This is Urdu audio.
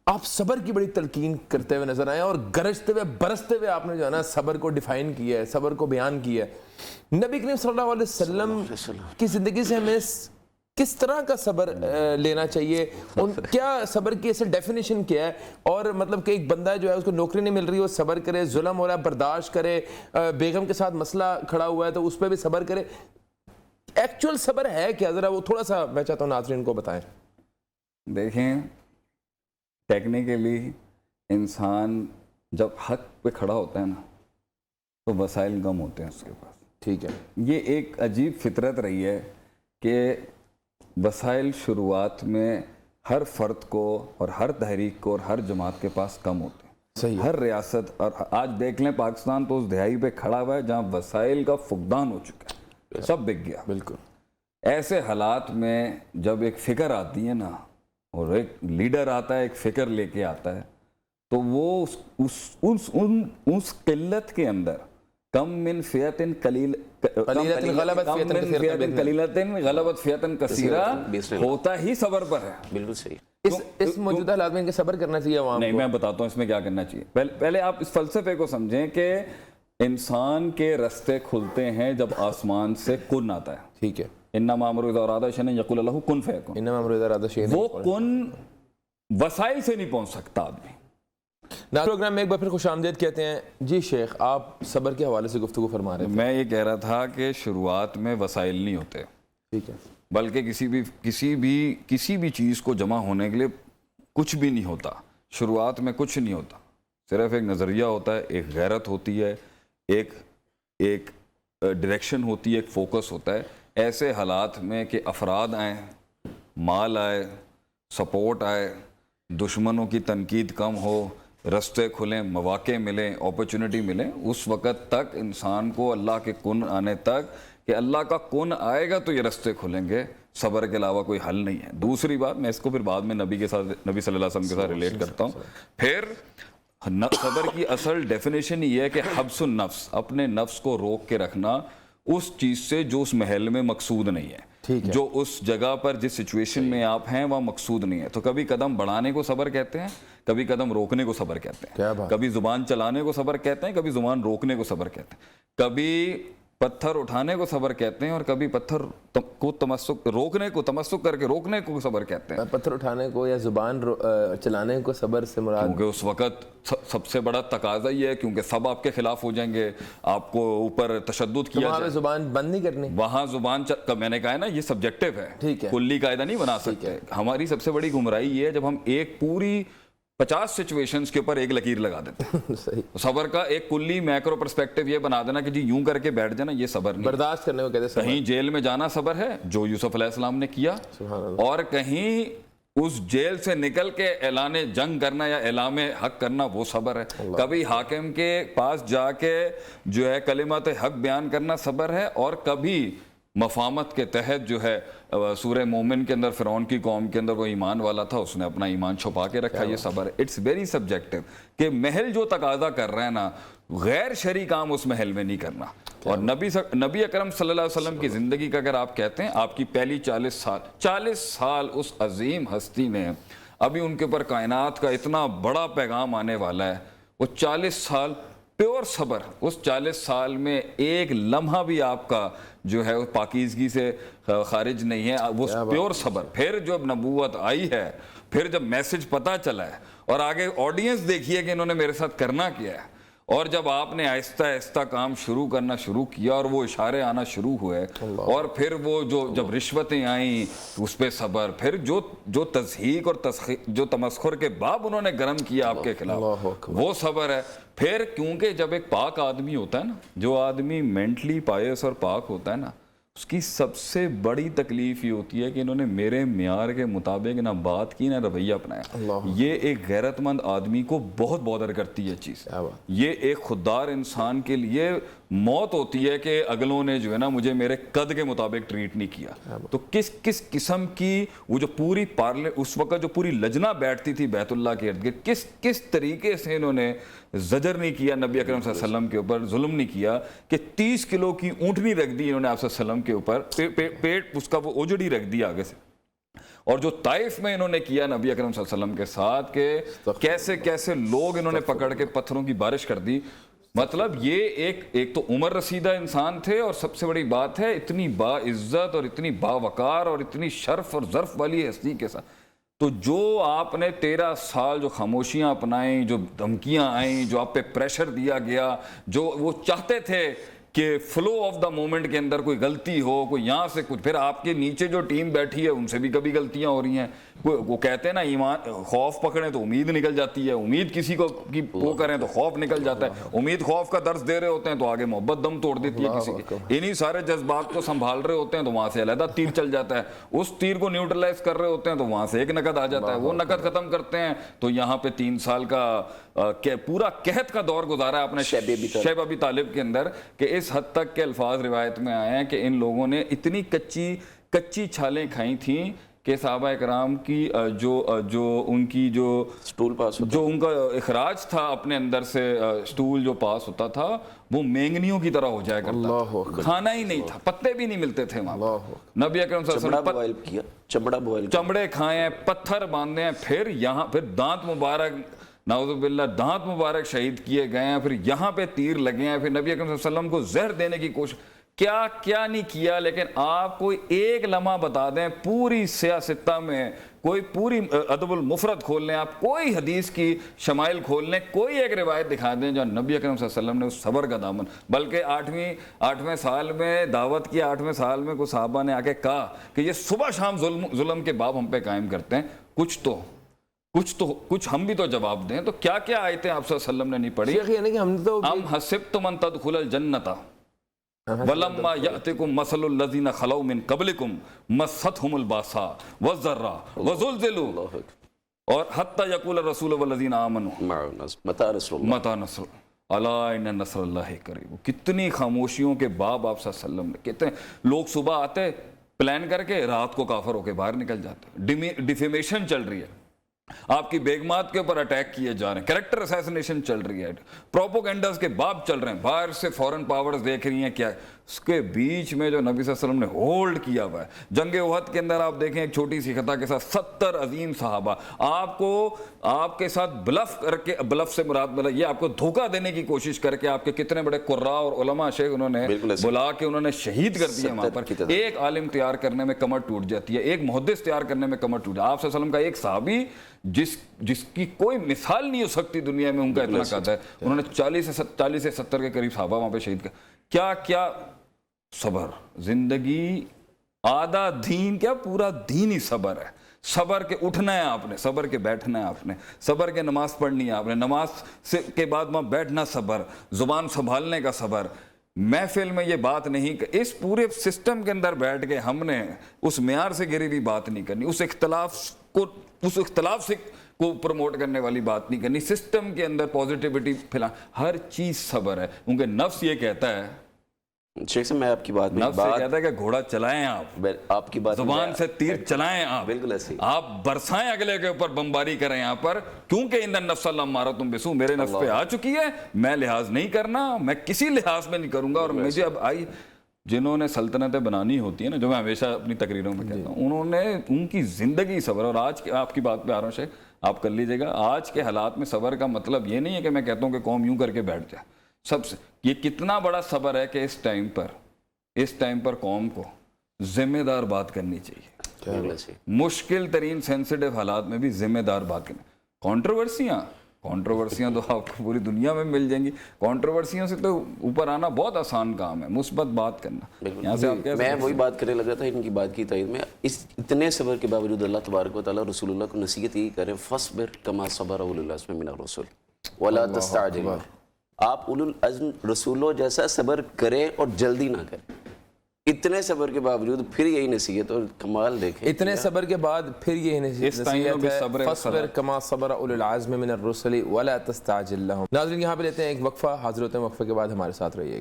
آپ صبر کی بڑی تلقین کرتے ہوئے نظر آئے اور گرجتے ہوئے برستے ہوئے آپ نے جو ہے نا صبر کو ڈیفائن کیا ہے، صبر کو بیان کیا ہے۔ نبی کریم صلی اللہ علیہ وسلم کی زندگی سے ہمیں کس طرح کا صبر لینا چاہیے، کیا صبر کی ایسے ڈیفینیشن کیا ہے؟ اور مطلب کہ ایک بندہ جو ہے اس کو نوکری نہیں مل رہی، وہ صبر کرے، ظلم ہو رہا ہے برداشت کرے، بیگم کے ساتھ مسئلہ کھڑا ہوا ہے تو اس پہ بھی صبر کرے، ایکچول صبر ہے کیا؟ ذرا وہ تھوڑا سا میں چاہتا ہوں ناظرین کو بتائیں۔ دیکھیں، ٹیکنیکلی انسان جب حق پہ کھڑا ہوتا ہے نا تو وسائل کم ہوتے ہیں اس کے پاس۔ ٹھیک ہے، یہ ایک عجیب فطرت رہی ہے کہ وسائل شروعات میں ہر فرد کو اور ہر تحریک کو اور ہر جماعت کے پاس کم ہوتے ہیں۔ صحیح، ہر ریاست، اور آج دیکھ لیں پاکستان تو اس دہائی پہ کھڑا ہوا ہے جہاں وسائل کا فقدان ہو چکا ہے، سب بک گیا۔ بالکل۔ ایسے ایسے حالات میں جب ایک فکر آتی ہے نا، اور ایک لیڈر آتا ہے، ایک فکر لے کے آتا ہے، تو وہ اس قلت کے اندر کم من فئۃ غلبت فئۃ کثیرہ ہوتا ہی صبر پر ہے۔ بالکل صحیح۔ اس موجودہ حالات میں ان کے صبر کرنا چاہیے عوام نہیں، کو۔ میں بتاتا ہوں اس میں کیا کرنا چاہیے۔ پہلے آپ اس فلسفے کو سمجھیں کہ انسان کے رستے کھلتے ہیں جب آسمان سے کن آتا ہے۔ ٹھیک ہے، انما امرؤ اذا اراد شیئا ان یقول له کن فیکون۔ انما امرؤ اذا اراد شیئا، وہ کن وسائل سے نہیں پہنچ سکتا آدمی۔ پروگرام میں ایک بار پھر خوش آمدید کہتے ہیں۔ جی شیخ، آپ صبر کے حوالے سے گفتگو فرما رہے تھے۔ میں یہ کہہ رہا تھا کہ شروعات میں وسائل نہیں ہوتے، ٹھیک ہے، بلکہ کسی بھی چیز کو جمع ہونے کے لیے کچھ بھی نہیں ہوتا، شروعات میں کچھ نہیں ہوتا، صرف ایک نظریہ ہوتا ہے، ایک غیرت ہوتی ہے، ایک ڈائریکشن ہوتی ہے، ایک فوکس ہوتا ہے۔ ایسے حالات میں کہ افراد آئیں، مال آئے، سپورٹ آئے، دشمنوں کی تنقید کم ہو، رستے کھلیں، مواقع ملیں، اپرچونٹی ملیں، اس وقت تک انسان کو اللہ کے کن آنے تک کہ اللہ کا کن آئے گا تو یہ رستے کھلیں گے، صبر کے علاوہ کوئی حل نہیں ہے۔ دوسری بات، میں اس کو پھر بعد میں نبی صلی اللہ علیہ وسلم کے ساتھ ریلیٹ کرتا ہوں۔ پھر صبر کی اصل ڈیفینیشن یہ ہے کہ حبس النفس، اپنے نفس کو روک کے رکھنا اس چیز سے جو اس محل میں مقصود نہیں ہے، جو اس جگہ پر جس سچویشن میں آپ ہیں وہ مقصود نہیں ہے۔ تو کبھی قدم بڑھانے کو صبر کہتے ہیں، کبھی قدم روکنے کو صبر کہتے ہیں، کبھی زبان چلانے کو صبر کہتے ہیں، کبھی زبان روکنے کو صبر کہتے ہیں، کبھی پتھر اٹھانے کو صبر کہتے ہیں اور کبھی پتھر کو روکنے کو تمسک کر کے روکنے کو صبر کہتے ہیں۔ پتھر اٹھانے کو یا زبان چلانے کو صبر سے مراد، کیونکہ اس وقت سب سے بڑا تقاضا یہ ہے، کیونکہ سب آپ کے خلاف ہو جائیں گے، آپ کو اوپر تشدد کیا وہاں پہ زبان بند نہیں کرنی، وہاں زبان میں نے کہا ہے نا، یہ سبجیکٹیو ہے، کلی قاعدہ نہیں بنا سکتے۔ ہماری سب سے بڑی گمراہی یہ ہے جب ہم ایک پوری 50 سچویشنز کے اوپر ایک لکیر لگا دیتے ہیں۔ صبر کا ایک کلی میکرو پرسپیکٹیو یہ بنا دینا کہ جی یوں کر کے بیٹھ جانا، یہ صبر نہیں۔ برداشت کرنے کو کہتے ہیں۔ کہیں جیل میں جانا صبر ہے، جو یوسف علیہ السلام نے کیا، اور کہیں اس جیل سے نکل کے اعلان جنگ کرنا یا اعلان حق کرنا، وہ صبر ہے۔ کبھی حاکم کے پاس جا کے جو ہے کلمات حق بیان کرنا صبر ہے، اور کبھی مفاہمت کے تحت جو ہے سورہ مومن کے اندر فرعون کی قوم کے اندر وہ ایمان والا تھا، اس نے اپنا ایمان چھپا کے رکھا، یہ صبر ہے۔ اٹس ویری سبجیکٹیو کہ محل جو تقاضا کر رہے ہیں نا، غیر شرعی کام اس محل میں نہیں کرنا۔ اور نبی اکرم صلی اللہ علیہ وسلم کی زندگی کا اگر آپ کہتے ہیں، آپ کی پہلی 40 سال اس عظیم ہستی میں، ابھی ان کے اوپر کائنات کا اتنا بڑا پیغام آنے والا ہے، وہ 40 سال پیور صبر، اس 40 سال میں ایک لمحہ بھی آپ کا جو ہے پاکیزگی سے خارج نہیں ہے، وہ پیور صبر۔ پھر جب نبوت آئی ہے، پھر جب میسج پتہ چلا ہے، اور آگے آڈینس دیکھیے کہ انہوں نے میرے ساتھ کرنا کیا ہے، اور جب آپ نے آہستہ آہستہ کام کرنا شروع کیا اور وہ اشارے آنا شروع ہوئے، اور پھر وہ جب رشوتیں آئیں اس پہ صبر، پھر جو تضحیق اور جو تمسخر کے باب انہوں نے گرم کیا آپ کے خلاف، وہ صبر ہے۔ پھر کیونکہ جب ایک پاک آدمی ہوتا ہے نا، جو آدمی مینٹلی پائس اور پاک ہوتا ہے نا، اس کی سب سے بڑی تکلیف یہ ہوتی ہے کہ انہوں نے میرے معیار کے مطابق نہ بات کی، نہ رویہ اپنایا۔ یہ ایک غیرت مند آدمی کو بہت بودر کرتی ہے چیز۔ یہ ایک خوددار انسان کے لیے موت ہوتی ہے کہ اگلوں نے جو ہے نا مجھے میرے قد کے مطابق ٹریٹ نہیں کیا۔ تو کس قسم کی وہ جو پوری اس وقت جو پوری لجنا بیٹھتی تھی بیت اللہ کے ارد گرد، کس طریقے سے انہوں نے زجر نہیں کیا نبی اکرم صلی اللہ علیہ وسلم کے اوپر، ظلم نہیں کیا کہ 30 کلو کی اونٹنی رکھ دی انہوں نے آپ صلی اللہ علیہ وسلم کے اوپر، پیٹ اس کا وہ اوجڑی رکھ دی آگے سے، اور جو طائف میں انہوں نے کیا نبی اکرم صلی اللہ علیہ وسلم کے ساتھ کہ کیسے کیسے لوگ انہوں نے پکڑ کے پتھروں کی بارش کر دی. مطلب یہ ایک تو عمر رسیدہ انسان تھے، اور سب سے بڑی بات ہے اتنی با عزت اور اتنی با وقار اور اتنی شرف اور ظرف والی ہستی کے ساتھ. تو جو آپ نے 13 سال جو خاموشیاں اپنائیں، جو دھمکیاں آئیں، جو آپ پہ پریشر دیا گیا، جو وہ چاہتے تھے کہ فلو آف دا مومنٹ کے اندر کوئی غلطی ہو، کوئی یہاں سے کچھ، پھر آپ کے نیچے جو ٹیم بیٹھی ہے ان سے بھی کبھی غلطیاں ہو رہی ہیں. وہ کہتے ہیں نا ایمان خوف پکڑیں تو امید نکل جاتی ہے، امید کسی کو کی وہ کریں تو خوف نکل جاتا ہے، امید خوف کا درس دے رہے ہوتے ہیں تو آگے محبت دم توڑ دیتی ہے کسی کی. انہی سارے جذبات کو سنبھال رہے ہوتے ہیں تو وہاں سے علیحدہ تیر چل جاتا ہے، اس تیر کو نیوٹرلائز کر رہے ہوتے ہیں تو وہاں سے ایک نقد آ جاتا ہے، وہ نقد ختم کرتے ہیں. تو یہاں پہ 3 سال کا پورا قحط کا دور گزارا آپ نے شیب ابی طالب کے اندر، کہ اس حد تک کے الفاظ روایت میں آئے ہیں کہ ان لوگوں نے اتنی کچی چھالیں کھائی تھیں کہ صحابہ اکرام کی جو ان کی جو ان کا اخراج تھا اپنے اندر سے، سٹول جو پاس ہوتا تھا وہ مینگنیوں کی طرح ہو جایا کرتا تھا، کھانا ہی نہیں تھا، پتے بھی نہیں ملتے تھے وہاں. نبی اکرم صلی اللہ علیہ وسلم چمڑے کھائے ہیں، پتھر باندھے ہیں، پھر دانت مبارک نعوذ باللہ دانت مبارک شہید کیے گئے ہیں، پھر یہاں پہ تیر لگے ہیں، پھر نبی اکرم صلی اللہ علیہ وسلم کو زہر دینے کی کوشش، کیا نہیں کیا. لیکن آپ کوئی ایک لمحہ بتا دیں پوری سیاستہ میں، کوئی پوری ادب المفرد کھول لیں آپ، کوئی حدیث کی شمائل کھول لیں، کوئی ایک روایت دکھا دیں جو نبی اکرم صلی اللہ علیہ وسلم نے اس صبر کا دامن، بلکہ 8ویں سال میں دعوت کی، 8ویں سال میں کوئی صحابہ نے آ کے کہا کہ یہ صبح شام ظلم کے باب ہم پہ قائم کرتے ہیں، کچھ ہم بھی تو جواب دیں. تو کیا آیتیں آپ صلی اللہ علیہ وسلم نے نہیں پڑھی؟ ام حسبتم ان تدخل الجنۃ ولما یأتکم مثل الذین خلوا من قبلکم مستھم الباساء والضراء وزلزلوا اور حتی یقول الرسول والذین آمنوا متی نصر الا ان نصر اللہ قریب. کتنی خاموشیوں کے باب آپ صلی اللہ علیہ وسلم نے کہتے ہیں. لوگ صبح آتے پلان کر کے، رات کو کافر ہو کے باہر نکل جاتے، ڈیفیمیشن چل رہی ہے، آپ کی بیگمات کے اوپر اٹیک کیے جا رہے ہیں، کریکٹر اسیسنیشن چل رہی ہے، پروپوگنڈاز کے باب چل رہے ہیں، باہر سے فورن پاورز دیکھ رہی ہیں کیا. اس کے بیچ میں جو نبی صلی اللہ علیہ وسلم نے ہولڈ کیا ہوا ہے، جنگ احد کے اندر آپ دیکھیں ایک چھوٹی سی خطا کے ساتھ 70 عظیم صحابہ آپ کے ساتھ بلف کر کے، بلف سے مراد یہ آپ کو دھوکہ دینے کی کوشش کر کے آپ کے کتنے بڑے قراء اور علماء شیخ انہوں نے بلا کے انہوں نے شہید کر دیا وہاں پر. ایک عالم تیار کرنے میں کمر ٹوٹ جاتی ہے، ایک محدث تیار کرنے میں کمر ٹوٹ جاتی ہے. آپ صلی اللہ علیہ وسلم کا ایک صحابی جس کی کوئی مثال نہیں ہو سکتی دنیا میں، ان کا اتنا قد ہے، انہوں نے 40 سے 70 کے قریب صحابہ وہاں پہ شہید کر. کیا صبر، زندگی آدھا دین کیا پورا دین ہی صبر ہے. صبر کے اٹھنا ہے آپ نے، صبر کے بیٹھنا ہے آپ نے، صبر کے نماز پڑھنی ہے آپ نے، نماز کے بعد وہاں بیٹھنا صبر، زبان سنبھالنے کا صبر. محفل میں یہ بات نہیں کہ اس پورے سسٹم کے اندر بیٹھ کے ہم نے اس معیار سے گری ہوئی بات نہیں کرنی، اس اختلاف سے کو پروموٹ کرنے والی بات نہیں کرنی، سسٹم کے اندر پوزیٹیوٹی پھیلا، ہر چیز صبر ہے. کیونکہ نفس یہ کہتا ہے، شیخ صاحب میں آپ کی بات نفس یہ کہتا ہے کہ گھوڑا چلائیں آپ کی بات، زبان سے تیر چلائیں آپ، بالکل ایسے آپ برسائیں اگلے کے اوپر، بمباری کریں یہاں پر، کیونکہ ان النفس لامارۃ بالسوء، میرے نفس پہ آ چکی ہے، میں لحاظ نہیں کرنا، میں کسی لحاظ میں نہیں کروں گا. اور مجھے اب جنہوں نے سلطنتیں بنانی ہوتی ہیں نا، جو میں ہمیشہ اپنی تقریروں میں کہتا ہوں، انہوں نے ان کی زندگی صبر. اور آج آپ کی بات پہ آ رہا ہوں شیخ، آپ کر لیجئے گا، آج کے حالات میں صبر کا مطلب یہ نہیں ہے کہ میں کہتا ہوں کہ قوم یوں کر کے بیٹھ جائے. سب سے یہ کتنا بڑا صبر ہے کہ اس ٹائم پر قوم کو ذمہ دار بات کرنی چاہیے، مشکل ترین سینسیٹیو حالات میں بھی ذمہ دار بات کرنی. کانٹروورسیاں تو آپ کو پوری دنیا میں مل جائیں گی، کانٹروورسیوں سے تو اوپر آنا بہت آسان کام ہے، مثبت بات کرنا. یہاں سے آپ میں وہی بات کرنے لگا تھا ان کی بات کی تائید میں. اس اتنے صبر کے باوجود اللہ تبارک و تعالیٰ رسول اللہ کو نصیحت یہی کریں، فاصبر کما صبر اولو العزم من الرسل ولا تستعجل. آپ اولو العزم رسولوں جیسا صبر کریں اور جلدی نہ کریں. اتنے صبر کے باوجود پھر یہی نصیحت اور کمال دیکھیں، اتنے صبر کے بعد پھر یہی نصیحت ہے، فاصبر کما صبر اولو العزم من الرسل ولا تستعجل لهم. ناظرین یہاں پہ لیتے ہیں ایک وقفہ، حاضر ہوتے ہیں وقفے کے بعد، ہمارے ساتھ رہیے گا.